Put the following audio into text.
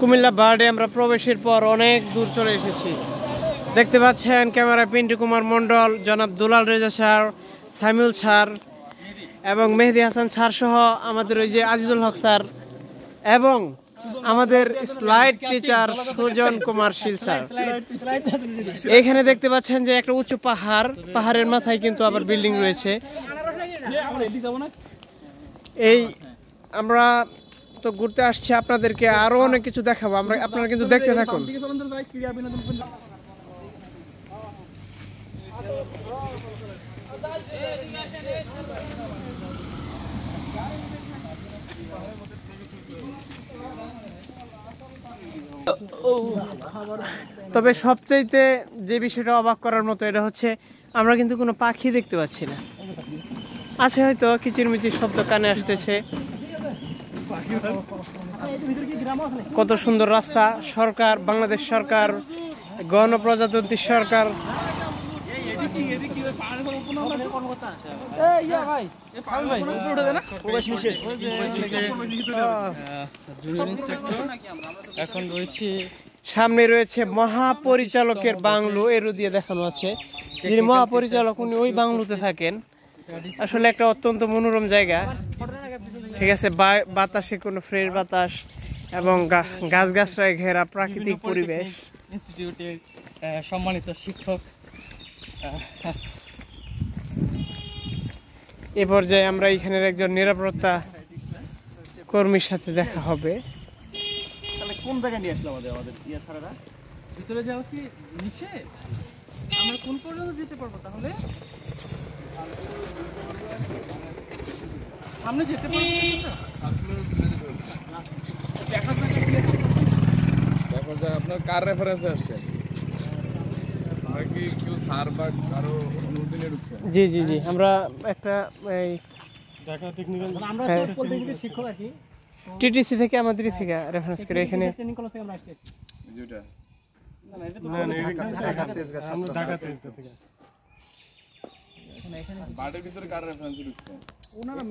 কুমিল্লা বার্ডে আমরা প্রবেশের পর অনেক দূর চলে এসেছি। দেখতে পাচ্ছেন ক্যামেরা পিন্টু কুমার মণ্ডল, জনাব দুলাল রেজা স্যার, সামিউল স্যার এবং মেহেদি হাসান স্যার সহ আমাদের ওই যে আজিজুল হক স্যার এবং আমাদের স্লাইড টিচার সুজন কুমার শীল স্যার। এখানে দেখতে পাচ্ছেন যে একটা উঁচু পাহাড়, পাহাড়ের মাথায় কিন্তু আবার বিল্ডিং রয়েছে। এই আমরা তো ঘুরতে আসছি, আপনাদেরকে আরো অনেক কিছু দেখাবো, আপনারা কিন্তু দেখতে থাকুন। তবে সবচাইতে যে বিষয়টা অবাক করার মতো এটা হচ্ছে আমরা কিন্তু কোনো পাখি দেখতে পাচ্ছি না। আছে হয়তো কিচিরমিচির শব্দ কানে আসতেছে। কত সুন্দর রাস্তা, সরকার, বাংলাদেশ সরকার, গণপ্রজাতন্ত্রী সরকার। এখন রয়েছে, সামনে রয়েছে মহাপরিচালকের বাংলো, এরও দিয়ে দেখানো আছে। যিনি মহাপরিচালক উনি ওই বাংলোতে থাকেন। আসলে একটা অত্যন্ত মনোরম জায়গা, ঠিক আছে। বাতাসে কোনো ফ্রেশ বাতাস এবং গাছগাছরায় ঘেরা প্রাকৃতিক পরিবেশ। ইনস্টিটিউটের সম্মানিত শিক্ষক। এ পর্যায়ে আমরা এখানের একজন নিরাপত্তা কর্মীর সাথে দেখা হবে। তাহলে কোন জায়গায় নিয়ে আসলো আমাদের স্যারেরা? ভিতরে যাওয়া কি নিচে? আমরা কোন পর্যন্ত যেতে পারবো? তাহলে সামনে যেতে পারবো। আপনার কার রেফারেন্সে আসছে? কি কেউ স্যার বা কারো অনুমতি নিয়ে ঢুকছে? জি জি জি, আমরা একটা এই ঢাকা টেকনিক্যাল, আমরা পলিটেকনিকের শিক্ষক আর কি, টিটিসি থেকে আমাদের থেকে রেফারেন্স করে এখানে ট্রেনিং কলেজ থেকে আমরা আসছি। যেটা না এটা তো আমরা ঢাকা থেকে। বাড়ির ভিতরে কার রেফারেন্সে ঢুকছে? ওনারা